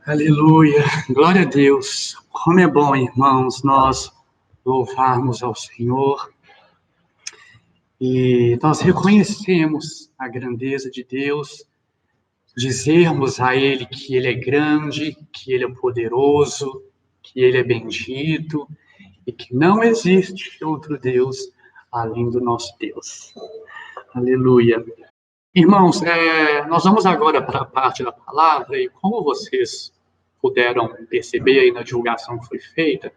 Aleluia, glória a Deus. Como é bom, irmãos, nós louvarmos ao Senhor e nós reconhecemos a grandeza de Deus, dizermos a Ele que Ele é grande, que Ele é poderoso, que Ele é bendito e que não existe outro Deus além do nosso Deus. Aleluia. Irmãos, nós vamos agora para a parte da palavra e como vocês puderam perceber aí na divulgação que foi feita,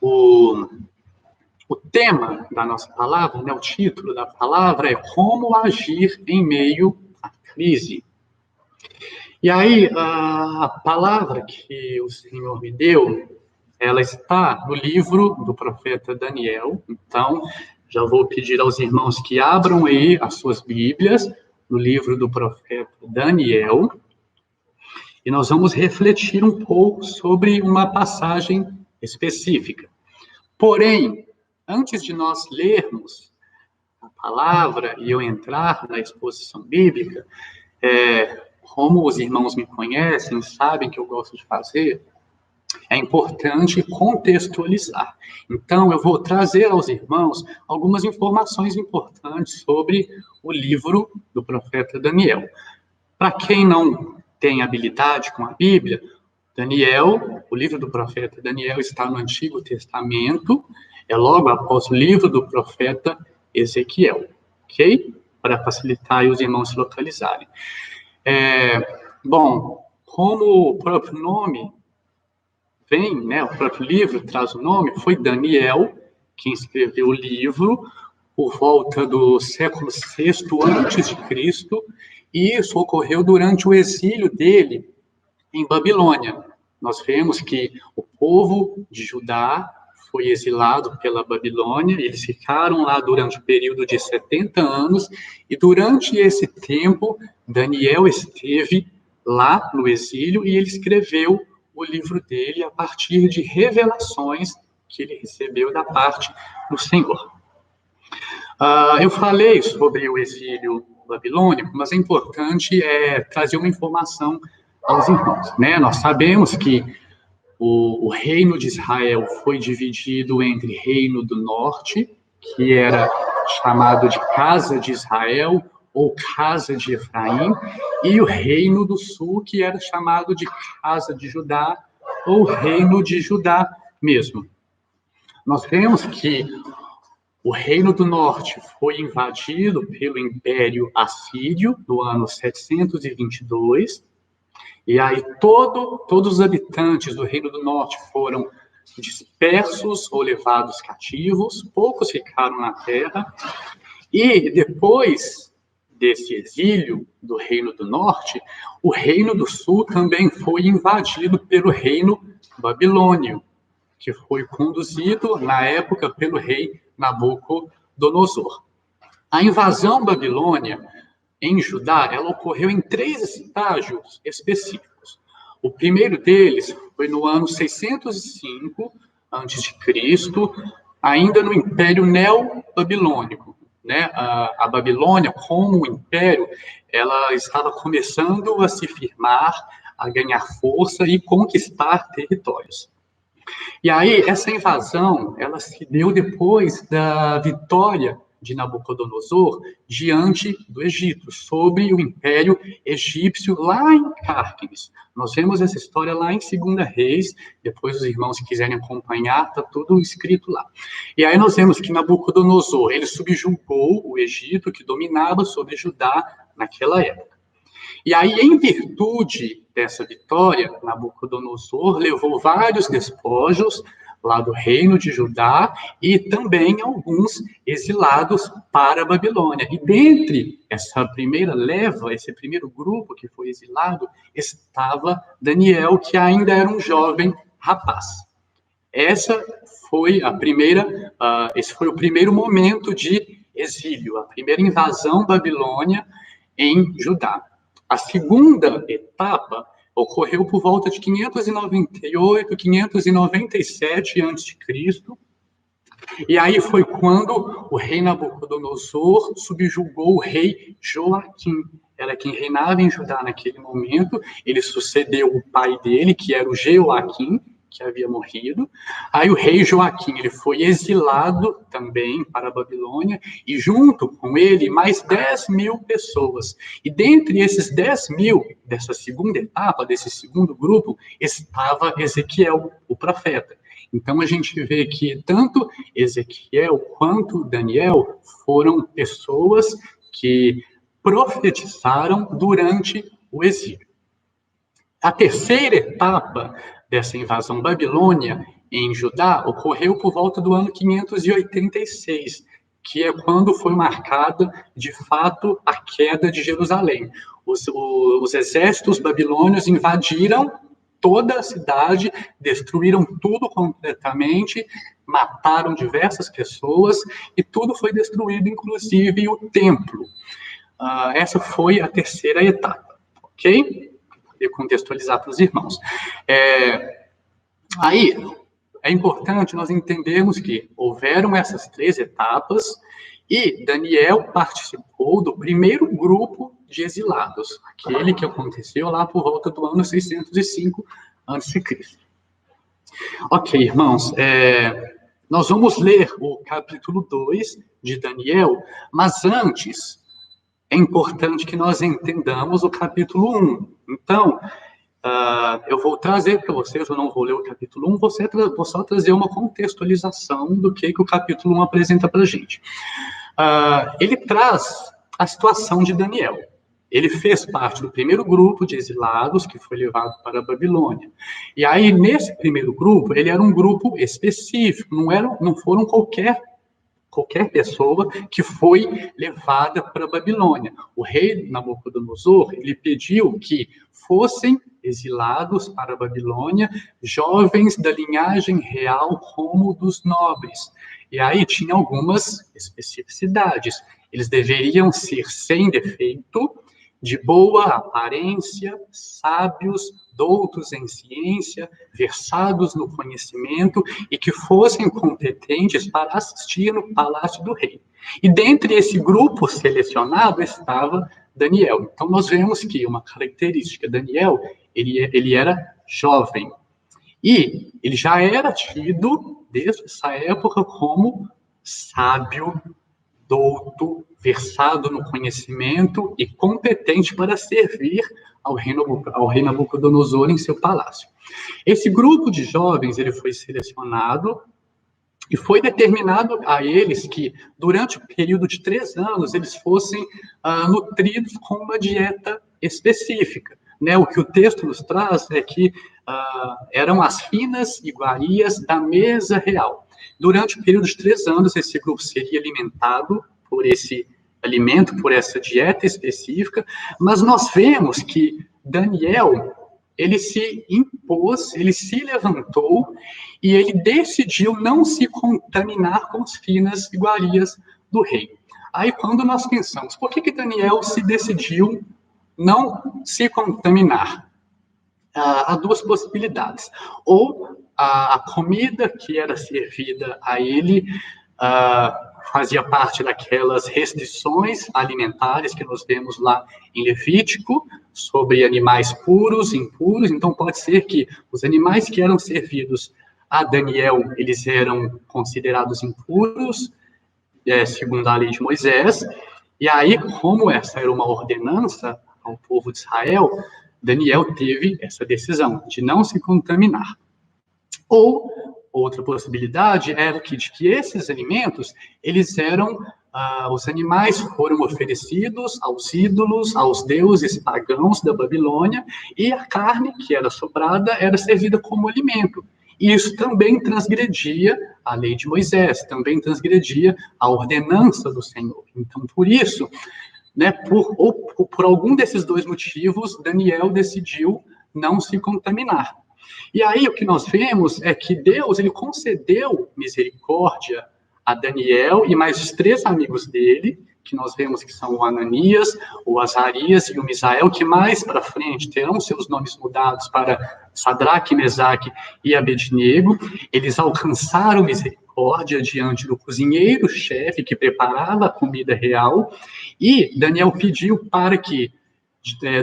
o tema da nossa palavra, né, o título da palavra é Como Agir em Meio à Crise. E aí, a palavra que o Senhor me deu, ela está no livro do profeta Daniel. Então, já vou pedir aos irmãos que abram aí as suas Bíblias no livro do profeta Daniel. E nós vamos refletir um pouco sobre uma passagem específica. Porém, antes de nós lermos a palavra e eu entrar na exposição bíblica, como os irmãos me conhecem, sabem que eu gosto de fazer, é importante contextualizar. Então, eu vou trazer aos irmãos algumas informações importantes sobre o livro do profeta Daniel. Para quem não tem habilidade com a Bíblia, Daniel, o livro do profeta Daniel está no Antigo Testamento, é logo após o livro do profeta Ezequiel, ok? Para facilitar os irmãos se localizarem. Bom, como o próprio nome vem, né, o próprio livro traz o nome, foi Daniel quem escreveu o livro por volta do século VI a.C., e isso ocorreu durante o exílio dele em Babilônia. Nós vemos que o povo de Judá foi exilado pela Babilônia, eles ficaram lá durante o período de 70 anos, e durante esse tempo, Daniel esteve lá no exílio e ele escreveu o livro dele a partir de revelações que ele recebeu da parte do Senhor. Eu falei sobre o exílio babilônico, mas é importante trazer uma informação aos irmãos, né? Nós sabemos que o reino de Israel foi dividido entre reino do norte, que era chamado de Casa de Israel ou Casa de Efraim, e o reino do sul, que era chamado de Casa de Judá ou Reino de Judá mesmo. Nós vemos que o reino do norte foi invadido pelo Império Assírio no ano 722, e aí todos os habitantes do reino do norte foram dispersos ou levados cativos, poucos ficaram na terra, e depois desse exílio do reino do norte, o reino do sul também foi invadido pelo reino babilônio, que foi conduzido, na época, pelo rei Nabucodonosor. A invasão babilônia em Judá, ela ocorreu em 3 estágios específicos. O primeiro deles foi no ano 605 a.C., ainda no Império Neo-Babilônico, né? A Babilônia, como império, ela estava começando a se firmar, a ganhar força e conquistar territórios. E aí, essa invasão, ela se deu depois da vitória de Nabucodonosor diante do Egito, sobre o Império Egípcio, lá em Cárquenes. Nós vemos essa história lá em 2 Reis, depois os irmãos, se quiserem acompanhar, está tudo escrito lá. E aí nós vemos que Nabucodonosor, ele subjugou o Egito, que dominava sobre Judá naquela época. E aí, em virtude dessa vitória, Nabucodonosor levou vários despojos lá do reino de Judá e também alguns exilados para a Babilônia. E dentre essa primeira leva, esse primeiro grupo que foi exilado, estava Daniel, que ainda era um jovem rapaz. Esse foi o primeiro momento de exílio, a primeira invasão babilônia em Judá. A segunda etapa ocorreu por volta de 598, 597 a.C., E aí foi quando o rei Nabucodonosor subjugou o rei Joaquim. Era quem reinava em Judá naquele momento. Ele sucedeu o pai dele, que era o Jeoaquim, que havia morrido. Aí o rei Joaquim, ele foi exilado também para a Babilônia, e junto com ele mais 10.000 pessoas. E dentre esses 10.000, dessa segunda etapa, desse segundo grupo, estava Ezequiel, o profeta. Então a gente vê que tanto Ezequiel quanto Daniel foram pessoas que profetizaram durante o exílio. A terceira etapa dessa invasão babilônia em Judá ocorreu por volta do ano 586, que é quando foi marcada, de fato, a queda de Jerusalém. Os exércitos babilônios invadiram toda a cidade, destruíram tudo completamente, mataram diversas pessoas, e tudo foi destruído, inclusive o templo. Essa foi a terceira etapa, ok? E contextualizar para os irmãos. Aí, é importante nós entendermos que houveram essas 3 etapas e Daniel participou do primeiro grupo de exilados, aquele que aconteceu lá por volta do ano 605 a.C. Ok, irmãos, nós vamos ler o capítulo 2 de Daniel, mas antes é importante que nós entendamos o capítulo 1. Então, eu vou trazer para vocês, eu não vou ler o capítulo 1, vou só trazer uma contextualização do que o capítulo 1 apresenta para a gente. Ele traz a situação de Daniel. Ele fez parte do primeiro grupo de exilados que foi levado para a Babilônia. E aí, nesse primeiro grupo, ele era um grupo específico, não foram qualquer pessoa que foi levada para a Babilônia. O rei Nabucodonosor, ele pediu que fossem exilados para a Babilônia jovens da linhagem real como dos nobres. E aí tinha algumas especificidades. Eles deveriam ser sem defeito, de boa aparência, sábios, doutos em ciência, versados no conhecimento e que fossem competentes para assistir no palácio do rei. E dentre esse grupo selecionado estava Daniel. Então nós vemos que uma característica de Daniel, ele era jovem. E ele já era tido, desde essa época, como sábio, douto, versado no conhecimento e competente para servir ao rei Nabucodonosor em seu palácio. Esse grupo de jovens, ele foi selecionado e foi determinado a eles que, durante o período de 3 anos, eles fossem nutridos com uma dieta específica. Né? O que o texto nos traz é que eram as finas iguarias da mesa real. Durante o período de 3 anos, esse grupo seria alimentado por esse alimento, por essa dieta específica, mas nós vemos que Daniel, ele se impôs, ele se levantou e ele decidiu não se contaminar com as finas iguarias do rei. Aí, quando nós pensamos, por que Daniel se decidiu não se contaminar? Há 2 possibilidades. Ou a comida que era servida a ele fazia parte daquelas restrições alimentares que nós vemos lá em Levítico, sobre animais puros e impuros. Então, pode ser que os animais que eram servidos a Daniel, eles eram considerados impuros, segundo a lei de Moisés. E aí, como essa era uma ordenança ao povo de Israel, Daniel teve essa decisão de não se contaminar. Ou outra possibilidade era de que esses alimentos, eles eram, os animais foram oferecidos aos ídolos, aos deuses pagãos da Babilônia, e a carne que era sobrada era servida como alimento. E isso também transgredia a lei de Moisés, também transgredia a ordenança do Senhor. Então, por isso, né, por algum desses 2 motivos, Daniel decidiu não se contaminar. E aí o que nós vemos é que Deus, ele concedeu misericórdia a Daniel e mais os 3 amigos dele, que nós vemos que são o Ananias, o Azarias e o Misael, que mais para frente terão seus nomes mudados para Sadraque, Mesaque e Abednego. Eles alcançaram misericórdia misericórdia diante do cozinheiro, chefe que preparava a comida real, e Daniel pediu para que,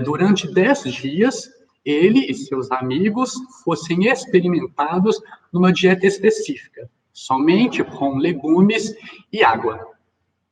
durante 10 dias, ele e seus amigos fossem experimentados numa dieta específica, somente com legumes e água.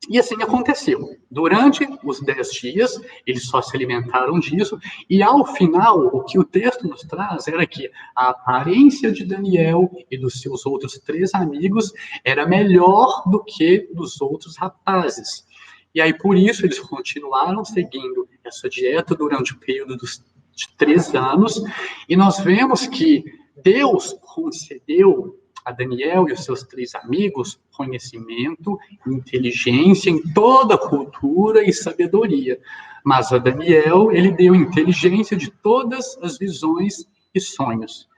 E assim aconteceu. Durante os 10 dias, eles só se alimentaram disso, e ao final, o que o texto nos traz era que a aparência de Daniel e dos seus outros 3 amigos era melhor do que dos outros rapazes. E aí, por isso, eles continuaram seguindo essa dieta durante o período de 3 anos, e nós vemos que Deus concedeu a Daniel e os seus 3 amigos conhecimento, inteligência em toda a cultura e sabedoria. Mas a Daniel, ele deu inteligência de todas as visões e sonhos.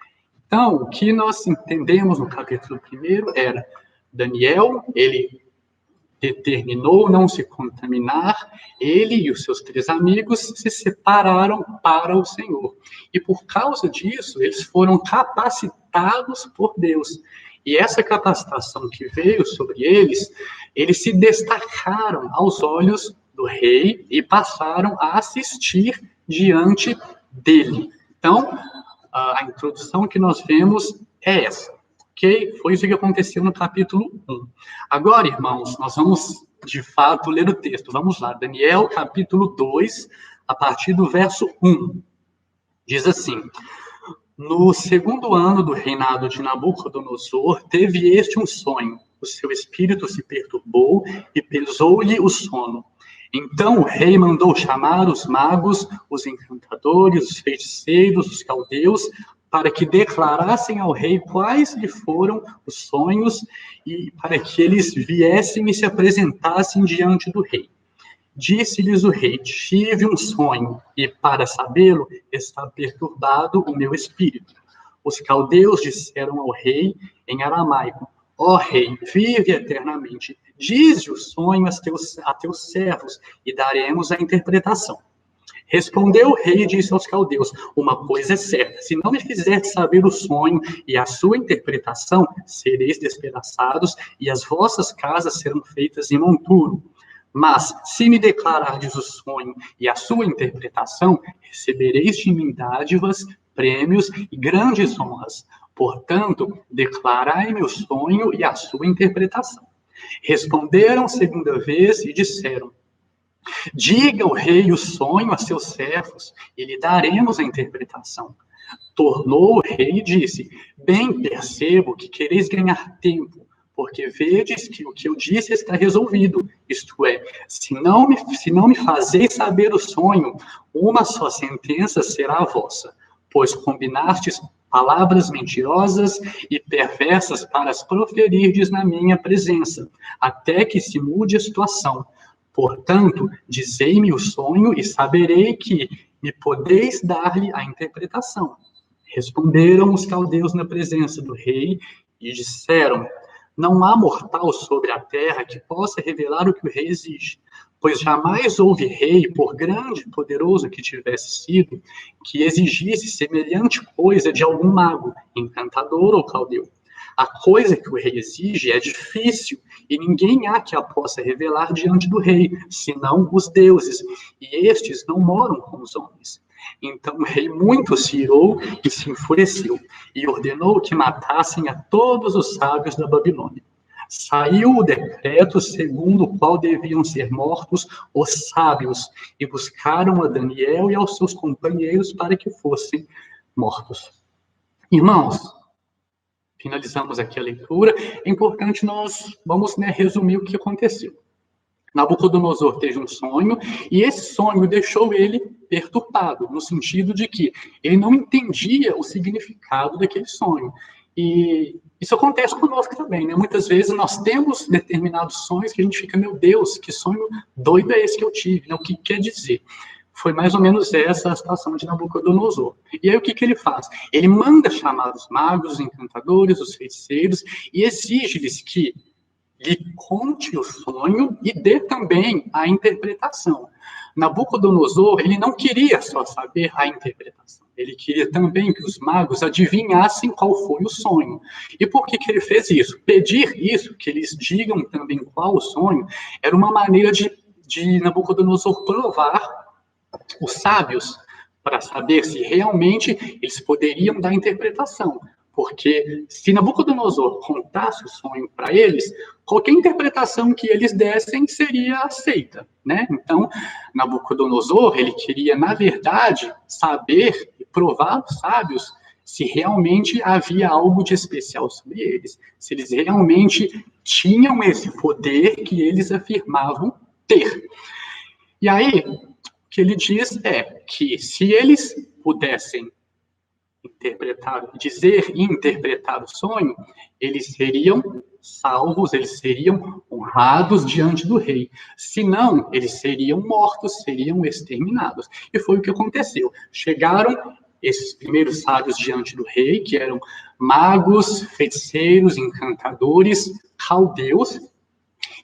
Então, o que nós entendemos no capítulo 1 era, Daniel, ele determinou não se contaminar, ele e os seus 3 amigos se separaram para o Senhor. E por causa disso, eles foram capacitados por Deus. E essa capacitação que veio sobre eles se destacaram aos olhos do rei e passaram a assistir diante dele. Então, a introdução que nós vemos é essa. Ok? Foi isso que aconteceu no capítulo 1. Agora, irmãos, nós vamos, de fato, ler o texto. Vamos lá, Daniel, capítulo 2, a partir do verso 1. Diz assim: no 2º ano do reinado de Nabucodonosor, teve este um sonho. O seu espírito se perturbou e pesou-lhe o sono. Então o rei mandou chamar os magos, os encantadores, os feiticeiros, os caldeus, para que declarassem ao rei quais lhe foram os sonhos e para que eles viessem e se apresentassem diante do rei. Disse-lhes o rei: tive um sonho, e para sabê-lo está perturbado o meu espírito. Os caldeus disseram ao rei em aramaico: ó rei, vive eternamente, dize o sonho a teus servos, e daremos a interpretação. Respondeu o rei e disse aos caldeus: uma coisa é certa, se não me fizeres saber o sonho e a sua interpretação, sereis despedaçados, e as vossas casas serão feitas em monturo. Mas, se me declarardes o sonho e a sua interpretação, recebereis de mim dádivas, prêmios e grandes honras. Portanto, declarai-me o sonho e a sua interpretação. Responderam segunda vez e disseram: diga o rei o sonho a seus servos, e lhe daremos a interpretação. Tornou o rei e disse: bem percebo que quereis ganhar tempo, porque vedes que o que eu disse está resolvido. Isto é, se não me fazeis saber o sonho, uma só sentença será a vossa, pois combinastes palavras mentirosas e perversas para as proferirdes na minha presença, até que se mude a situação. Portanto, dizei-me o sonho e saberei que me podeis dar-lhe a interpretação. Responderam os caldeus na presença do rei e disseram: não há mortal sobre a terra que possa revelar o que o rei exige, pois jamais houve rei, por grande e poderoso que tivesse sido, que exigisse semelhante coisa de algum mago, encantador ou caldeu. A coisa que o rei exige é difícil, e ninguém há que a possa revelar diante do rei, senão os deuses, e estes não moram com os homens. Então o rei muito se irou e se enfureceu, e ordenou que matassem a todos os sábios da Babilônia. Saiu o decreto segundo o qual deviam ser mortos os sábios, e buscaram a Daniel e aos seus companheiros para que fossem mortos. Irmãos, finalizamos aqui a leitura. É importante nós vamos resumir o que aconteceu. Nabucodonosor teve um sonho, e esse sonho deixou ele perturbado, no sentido de que ele não entendia o significado daquele sonho. E isso acontece conosco também, né? Muitas vezes nós temos determinados sonhos que a gente fica: meu Deus, que sonho doido é esse que eu tive, né? O que quer dizer? Foi mais ou menos essa a situação de Nabucodonosor. E aí o que ele faz? Ele manda chamar os magos, os encantadores, os feiticeiros, e exige-lhes que lhe conte o sonho e dê também a interpretação. Nabucodonosor, ele não queria só saber a interpretação, ele queria também que os magos adivinhassem qual foi o sonho. E por que ele fez isso? Pedir isso, que eles digam também qual o sonho, era uma maneira de Nabucodonosor provar os sábios para saber se realmente eles poderiam dar interpretação. Porque se Nabucodonosor contasse o sonho para eles, qualquer interpretação que eles dessem seria aceita, né? Então, Nabucodonosor, ele queria, na verdade, saber e provar aos sábios se realmente havia algo de especial sobre eles, se eles realmente tinham esse poder que eles afirmavam ter. E aí, o que ele diz é que se eles pudessem dizer e interpretar o sonho, eles seriam salvos, eles seriam honrados diante do rei. Se não, eles seriam mortos, seriam exterminados. E foi o que aconteceu. Chegaram esses primeiros sábios diante do rei, que eram magos, feiticeiros, encantadores, caldeus,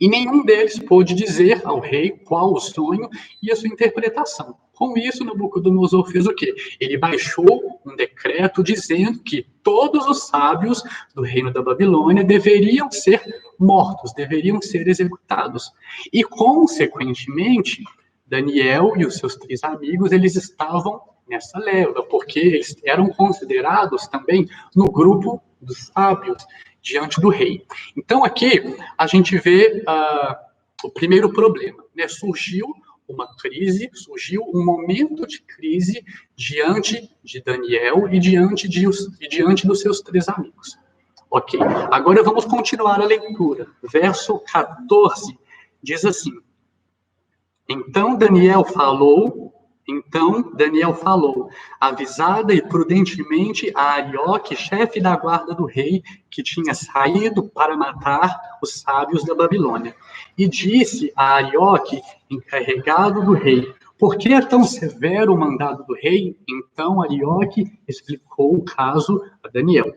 e nenhum deles pôde dizer ao rei qual o sonho e a sua interpretação. Com isso, Nabucodonosor fez o quê? Ele baixou um decreto dizendo que todos os sábios do reino da Babilônia deveriam ser mortos, deveriam ser executados. E, consequentemente, Daniel e os seus 3 amigos, eles estavam nessa leva, porque eles eram considerados também no grupo dos sábios diante do rei. Então, aqui, a gente vê o primeiro problema, né? Surgiu uma crise, surgiu um momento de crise diante de Daniel e diante dos seus 3 amigos. Ok, agora vamos continuar a leitura. Verso 14 diz assim: Então Daniel falou, avisada e prudentemente a Arioque, chefe da guarda do rei, que tinha saído para matar os sábios da Babilônia. E disse a Arioque, encarregado do rei: Por que é tão severo o mandado do rei? Então Arioque explicou o caso a Daniel.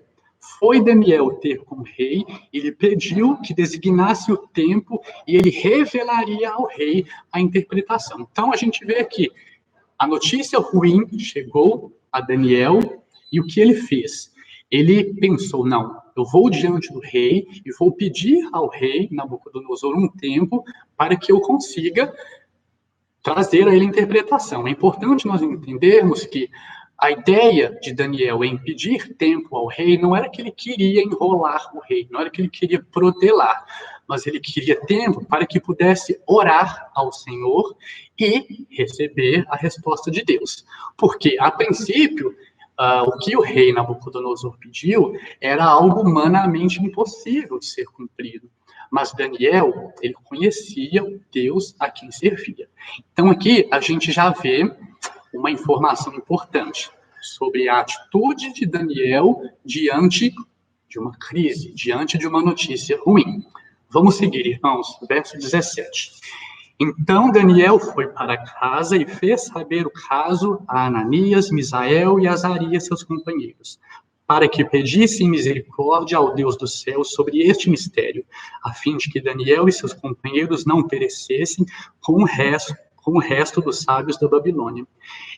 Foi Daniel ter com o rei e lhe pediu que designasse o tempo e ele revelaria ao rei a interpretação. Então a gente vê aqui, a notícia ruim chegou a Daniel e o que ele fez? Ele pensou, não, eu vou diante do rei e vou pedir ao rei Nabucodonosor um tempo para que eu consiga trazer a ele a interpretação. É importante nós entendermos que a ideia de Daniel em pedir tempo ao rei não era que ele queria enrolar o rei, não era que ele queria protelar, mas ele queria tempo para que pudesse orar ao Senhor e receber a resposta de Deus. Porque, a princípio, o que o rei Nabucodonosor pediu era algo humanamente impossível de ser cumprido. Mas Daniel, ele conhecia o Deus a quem servia. Então, aqui a gente já vê uma informação importante sobre a atitude de Daniel diante de uma crise, diante de uma notícia ruim. Vamos seguir, irmãos, verso 17. Então Daniel foi para casa e fez saber o caso a Ananias, Misael e Azarias, seus companheiros, para que pedissem misericórdia ao Deus do céu sobre este mistério, a fim de que Daniel e seus companheiros não perecessem com o resto dos sábios da Babilônia.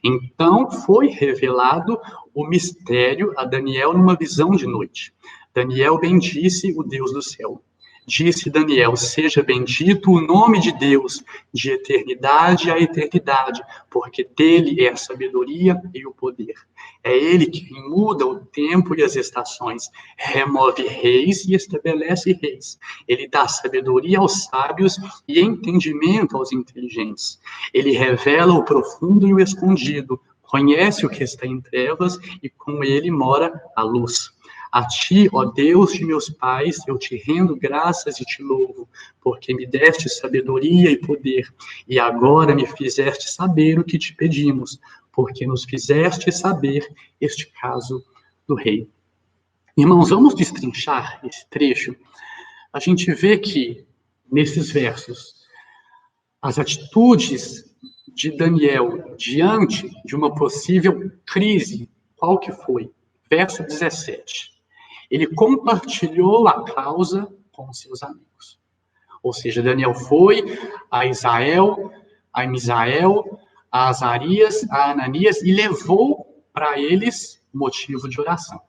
Então foi revelado o mistério a Daniel numa visão de noite. Daniel bendisse o Deus do céu. Disse Daniel: seja bendito o nome de Deus, de eternidade a eternidade, porque dele é a sabedoria e o poder. É ele que muda o tempo e as estações, remove reis e estabelece reis. Ele dá sabedoria aos sábios e entendimento aos inteligentes. Ele revela o profundo e o escondido, conhece o que está em trevas e com ele mora a luz. A ti, ó Deus de meus pais, eu te rendo graças e te louvo, porque me deste sabedoria e poder, e agora me fizeste saber o que te pedimos, porque nos fizeste saber este caso do rei. Irmãos, vamos destrinchar esse trecho. A gente vê que, nesses versos, as atitudes de Daniel diante de uma possível crise, qual que foi? Verso 17. Ele compartilhou a causa com seus amigos. Ou seja, Daniel foi a Israel, a Misael, a Azarias, a Ananias e levou para eles motivo de oração.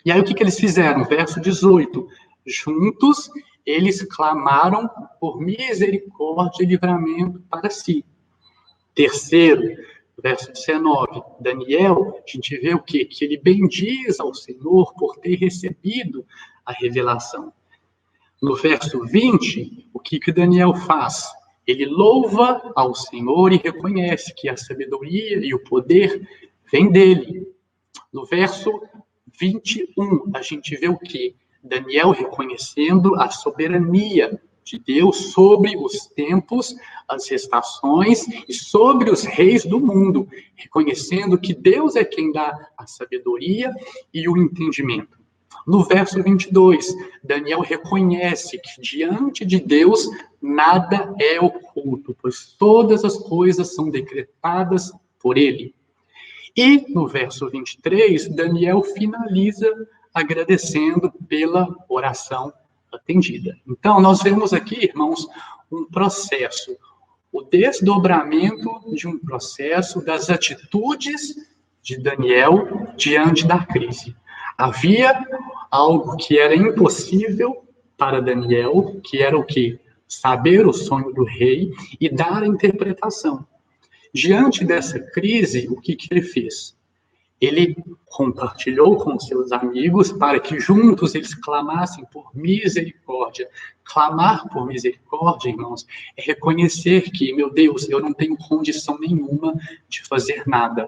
E aí o que eles fizeram? Verso 18. Juntos eles clamaram por misericórdia e livramento para si. Terceiro, verso 19. Daniel, a gente vê o quê? Que ele bendiz ao Senhor por ter recebido a revelação. No verso 20, o que Daniel faz? Ele louva ao Senhor e reconhece que a sabedoria e o poder vêm dele. No verso 21, a gente vê o quê? Daniel reconhecendo a soberania de Deus sobre os tempos, as estações e sobre os reis do mundo, reconhecendo que Deus é quem dá a sabedoria e o entendimento. No verso 22, Daniel reconhece que diante de Deus nada é oculto, pois todas as coisas são decretadas por ele. E no verso 23, Daniel finaliza agradecendo pela oração atendida. Então, nós vemos aqui, irmãos, um processo, o desdobramento de um processo das atitudes de Daniel diante da crise. Havia algo que era impossível para Daniel, que era o quê? Saber o sonho do rei e dar a interpretação. Diante dessa crise, o que ele fez? Ele compartilhou com seus amigos para que juntos eles clamassem por misericórdia. Clamar por misericórdia, irmãos, é reconhecer que, meu Deus, eu não tenho condição nenhuma de fazer nada.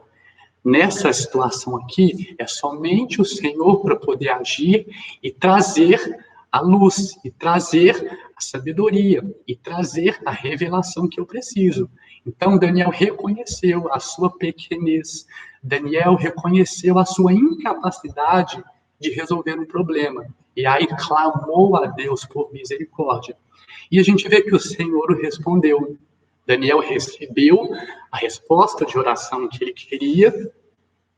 Nessa situação aqui, é somente o Senhor para poder agir e trazer a luz, e trazer a sabedoria, e trazer a revelação que eu preciso. Então, Daniel reconheceu a sua pequenez, Daniel reconheceu a sua incapacidade de resolver um problema, e aí clamou a Deus por misericórdia. E a gente vê que o Senhor o respondeu. Daniel recebeu a resposta de oração que ele queria,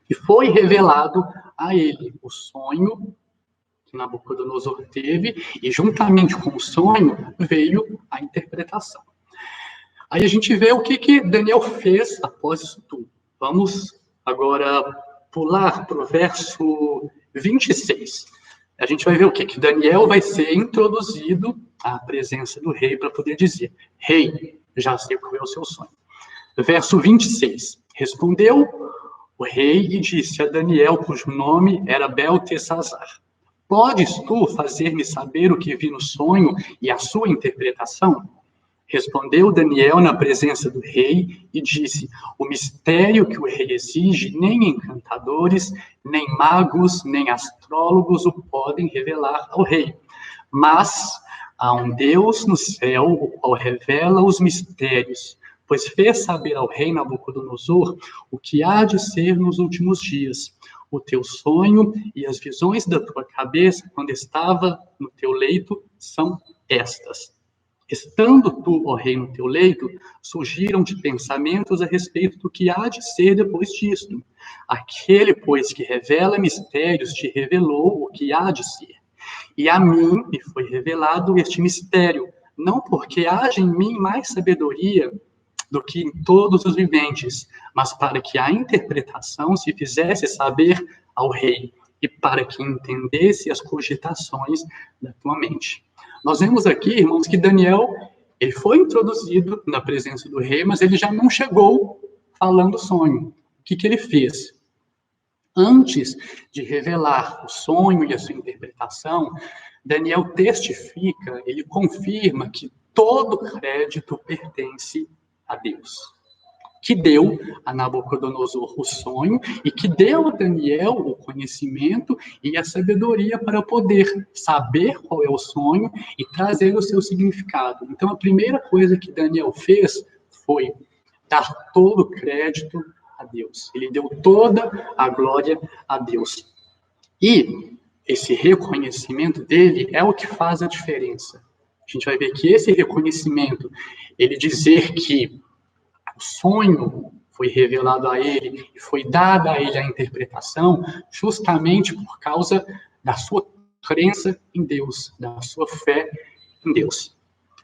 e foi revelado a ele o sonho que Nabucodonosor teve, e juntamente com o sonho veio a interpretação. Aí a gente vê o que Daniel fez após isso tudo. Vamos agora pular para o verso 26. A gente vai ver o que Daniel vai ser introduzido à presença do rei para poder dizer: rei, já sei qual é o seu sonho. Verso 26. Respondeu o rei e disse a Daniel, cujo nome era Beltesazar: podes tu fazer-me saber o que vi no sonho e a sua interpretação? Respondeu Daniel na presença do rei e disse: o mistério que o rei exige, nem encantadores, nem magos, nem astrólogos o podem revelar ao rei. Mas há um Deus no céu, o qual revela os mistérios, pois fez saber ao rei Nabucodonosor o que há de ser nos últimos dias. O teu sonho e as visões da tua cabeça, quando estava no teu leito, são estas. Estando tu, ó rei, no teu leito, surgiram-te pensamentos a respeito do que há de ser depois disto. Aquele, pois, que revela mistérios, te revelou o que há de ser. E a mim me foi revelado este mistério, não porque haja em mim mais sabedoria do que em todos os viventes, mas para que a interpretação se fizesse saber ao rei, e para que entendesse as cogitações da tua mente. Nós vemos aqui, irmãos, que Daniel, ele foi introduzido na presença do rei, mas ele já não chegou falando o sonho. O que ele fez? Antes de revelar o sonho e a sua interpretação, Daniel testifica, ele confirma que todo crédito pertence a Deus, que deu a Nabucodonosor o sonho e que deu a Daniel o conhecimento e a sabedoria para poder saber qual é o sonho e trazer o seu significado. Então, a primeira coisa que Daniel fez foi dar todo o crédito a Deus. Ele deu toda a glória a Deus. E esse reconhecimento dele é o que faz a diferença. A gente vai ver que esse reconhecimento, ele dizer que o sonho foi revelado a ele e foi dada a ele a interpretação justamente por causa da sua crença em Deus, da sua fé em Deus.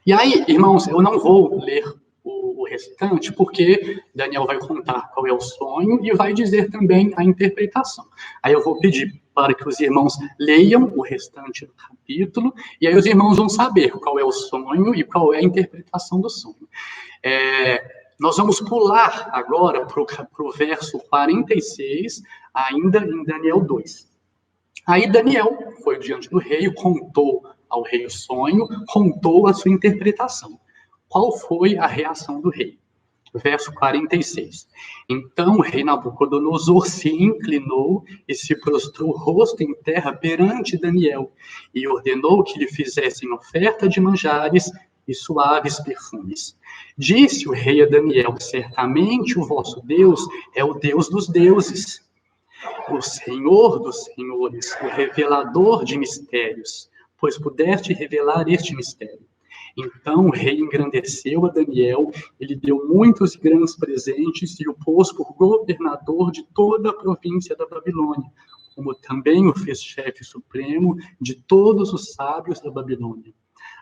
E aí, irmãos, eu não vou ler o restante, porque Daniel vai contar qual é o sonho e vai dizer também a interpretação. Aí eu vou pedir para que os irmãos leiam o restante do capítulo, e aí os irmãos vão saber qual é o sonho e qual é a interpretação do sonho. Nós vamos pular agora para o verso 46, ainda em Daniel 2. Aí Daniel foi diante do rei, contou ao rei o sonho, contou a sua interpretação. Qual foi a reação do rei? Verso 46. Então o rei Nabucodonosor se inclinou e se prostrou rosto em terra perante Daniel e ordenou que lhe fizessem oferta de manjares e suaves perfumes. Disse o rei a Daniel: certamente o vosso Deus é o Deus dos deuses, o Senhor dos senhores, o revelador de mistérios, pois pudeste revelar este mistério. Então o rei engrandeceu a Daniel, ele deu muitos grandes presentes e o pôs por governador de toda a província da Babilônia, como também o fez chefe supremo de todos os sábios da Babilônia.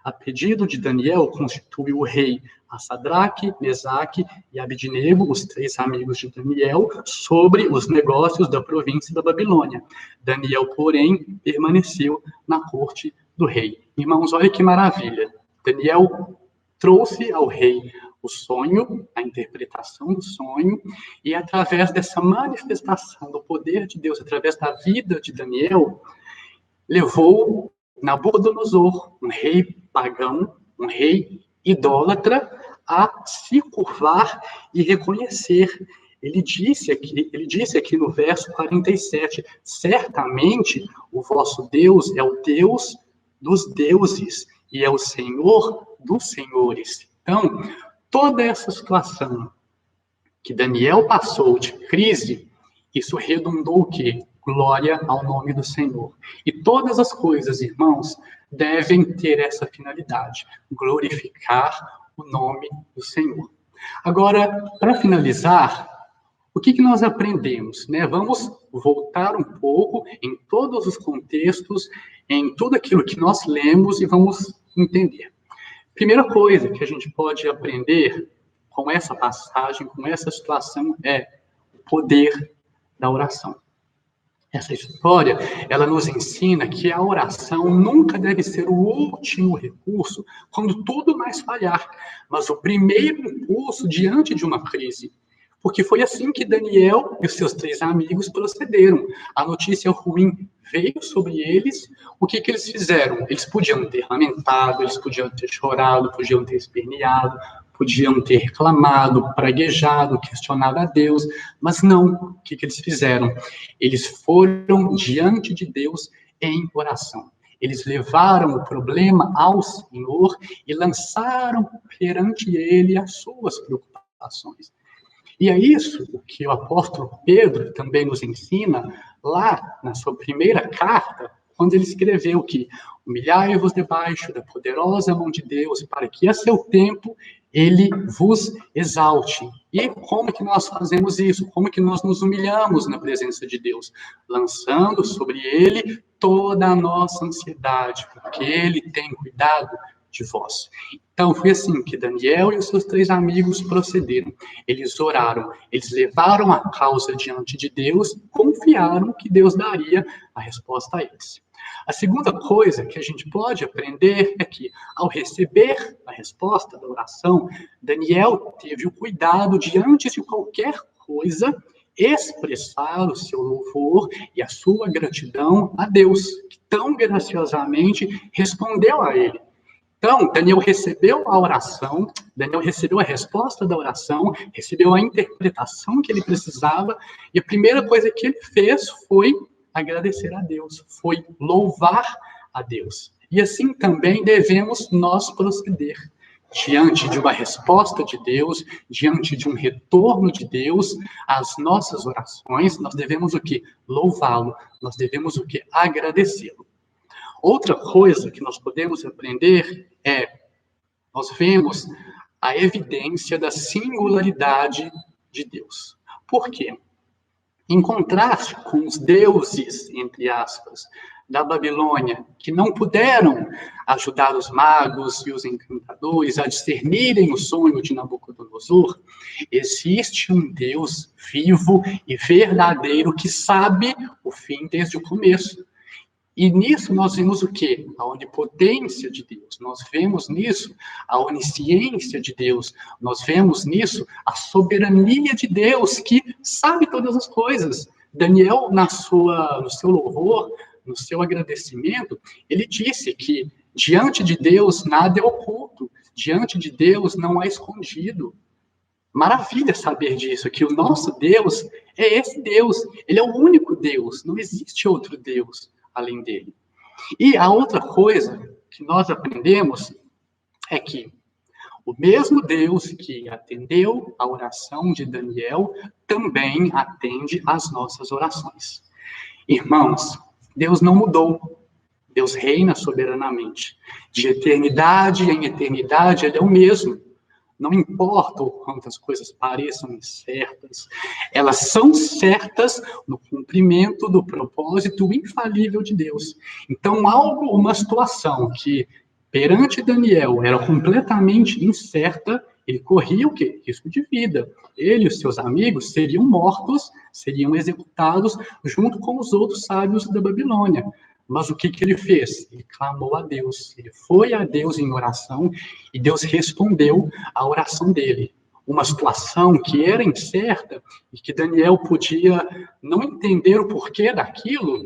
A pedido de Daniel, constituiu o rei a Sadraque, Mesaque e Abidnego, os 3 amigos de Daniel, sobre os negócios da província da Babilônia. Daniel, porém, permaneceu na corte do rei. Irmãos, olha que maravilha. Daniel trouxe ao rei o sonho, a interpretação do sonho, e através dessa manifestação do poder de Deus, através da vida de Daniel, levou Nabucodonosor, um rei pagão, um rei idólatra, a se curvar e reconhecer. Ele disse aqui no verso 47, certamente o vosso Deus é o Deus dos deuses e é o Senhor dos senhores. Então, toda essa situação que Daniel passou de crise, isso redundou o quê? Glória ao nome do Senhor. E todas as coisas, irmãos, devem ter essa finalidade, glorificar o nome do Senhor. Agora, para finalizar, o que nós aprendemos, né? Vamos voltar um pouco em todos os contextos, em tudo aquilo que nós lemos e vamos entender. Primeira coisa que a gente pode aprender com essa passagem, com essa situação, é o poder da oração. Essa história, ela nos ensina que a oração nunca deve ser o último recurso quando tudo mais falhar, mas o primeiro impulso diante de uma crise. Porque foi assim que Daniel e os seus 3 amigos procederam. A notícia ruim veio sobre eles. O que eles fizeram? Eles podiam ter lamentado, eles podiam ter chorado, podiam ter esperneado, podiam ter reclamado, praguejado, questionado a Deus, mas não. O que eles fizeram? Eles foram diante de Deus em oração. Eles levaram o problema ao Senhor e lançaram perante Ele as suas preocupações. E é isso que o apóstolo Pedro também nos ensina lá na sua primeira carta, quando ele escreveu que humilhai-vos debaixo da poderosa mão de Deus, para que a seu tempo ele vos exalte. E como que nós fazemos isso? Como que nós nos humilhamos na presença de Deus? Lançando sobre ele toda a nossa ansiedade, porque ele tem cuidado de vós. Então, foi assim que Daniel e os seus 3 amigos procederam. Eles oraram, eles levaram a causa diante de Deus, confiaram que Deus daria a resposta a eles. A segunda coisa que a gente pode aprender é que, ao receber a resposta da oração, Daniel teve o cuidado de, antes de qualquer coisa, expressar o seu louvor e a sua gratidão a Deus, que tão graciosamente respondeu a ele. Então, Daniel recebeu a oração, Daniel recebeu a resposta da oração, recebeu a interpretação que ele precisava, e a primeira coisa que ele fez foi agradecer a Deus, foi louvar a Deus. E assim também devemos nós proceder. Diante de uma resposta de Deus, diante de um retorno de Deus às nossas orações, nós devemos o quê? Louvá-lo, nós devemos o quê? Agradecê-lo. Outra coisa que nós podemos aprender é, nós vemos a evidência da singularidade de Deus. Por quê? Em contraste com os deuses, entre aspas, da Babilônia, que não puderam ajudar os magos e os encantadores a discernirem o sonho de Nabucodonosor, existe um Deus vivo e verdadeiro que sabe o fim desde o começo. E nisso nós vemos o quê? A onipotência de Deus. Nós vemos nisso a onisciência de Deus. Nós vemos nisso a soberania de Deus, que sabe todas as coisas. Daniel, no seu louvor, no seu agradecimento, ele disse que diante de Deus nada é oculto. Diante de Deus não há escondido. Maravilha saber disso, que o nosso Deus é esse Deus. Ele é o único Deus. Não existe outro Deus além dele. E a outra coisa que nós aprendemos é que o mesmo Deus que atendeu a oração de Daniel também atende às nossas orações. Irmãos, Deus não mudou. Deus reina soberanamente. De eternidade em eternidade, Ele é o mesmo. Não importa o quanto as coisas pareçam incertas, elas são certas no cumprimento do propósito infalível de Deus. Então, uma situação que, perante Daniel, era completamente incerta, ele corria o quê? Risco de vida. Ele e os seus amigos seriam mortos, seriam executados, junto com os outros sábios da Babilônia. Mas o que ele fez? Ele clamou a Deus. Ele foi a Deus em oração e Deus respondeu à oração dele. Uma situação que era incerta e que Daniel podia não entender o porquê daquilo,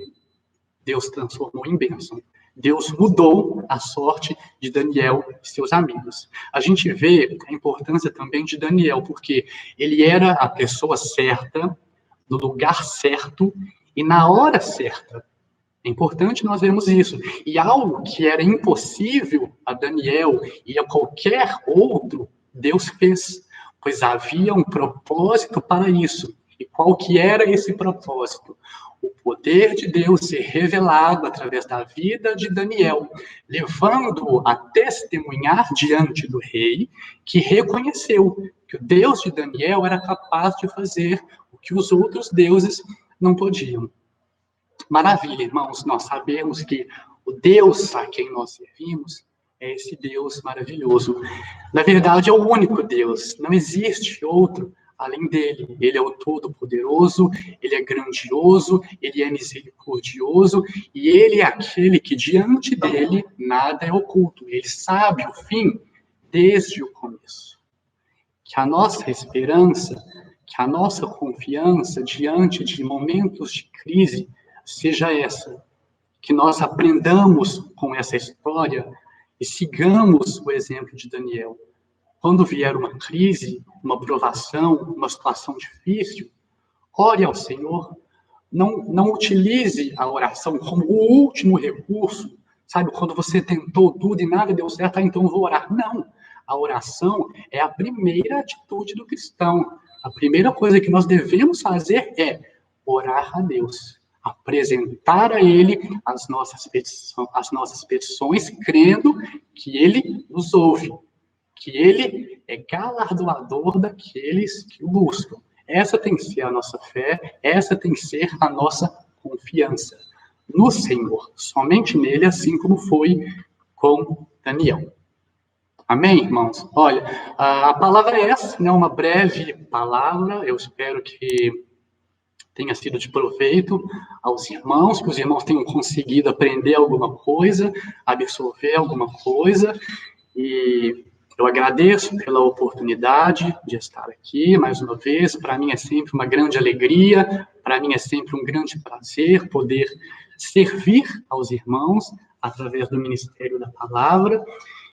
Deus transformou em bênção. Deus mudou a sorte de Daniel e seus amigos. A gente vê a importância também de Daniel, porque ele era a pessoa certa, no lugar certo e na hora certa. É importante nós vermos isso. E algo que era impossível a Daniel e a qualquer outro, Deus fez, pois havia um propósito para isso. E qual que era esse propósito? O poder de Deus ser revelado através da vida de Daniel, levando-o a testemunhar diante do rei, que reconheceu que o Deus de Daniel era capaz de fazer o que os outros deuses não podiam. Maravilha, irmãos, nós sabemos que o Deus a quem nós servimos é esse Deus maravilhoso. Na verdade, é o único Deus, não existe outro além dele. Ele é o Todo-Poderoso, ele é grandioso, ele é misericordioso, e ele é aquele que diante dele nada é oculto. Ele sabe o fim desde o começo. Que a nossa esperança, que a nossa confiança diante de momentos de crise seja essa, que nós aprendamos com essa história e sigamos o exemplo de Daniel. Quando vier uma crise, uma provação, uma situação difícil, ore ao Senhor, não utilize a oração como o último recurso, sabe, quando você tentou tudo e nada deu certo, então eu vou orar. Não, a oração é a primeira atitude do cristão. A primeira coisa que nós devemos fazer é orar a Deus. Apresentar a Ele as nossas petições, crendo que Ele nos ouve, que Ele é galardoador daqueles que o buscam. Essa tem que ser a nossa fé, essa tem que ser a nossa confiança no Senhor, somente nele, assim como foi com Daniel. Amém, irmãos? Olha, a palavra é essa, né? Uma breve palavra, eu espero que tenha sido de proveito aos irmãos, que os irmãos tenham conseguido aprender alguma coisa, absorver alguma coisa, e eu agradeço pela oportunidade de estar aqui, mais uma vez. Para mim é sempre uma grande alegria, para mim é sempre um grande prazer poder servir aos irmãos através do Ministério da Palavra,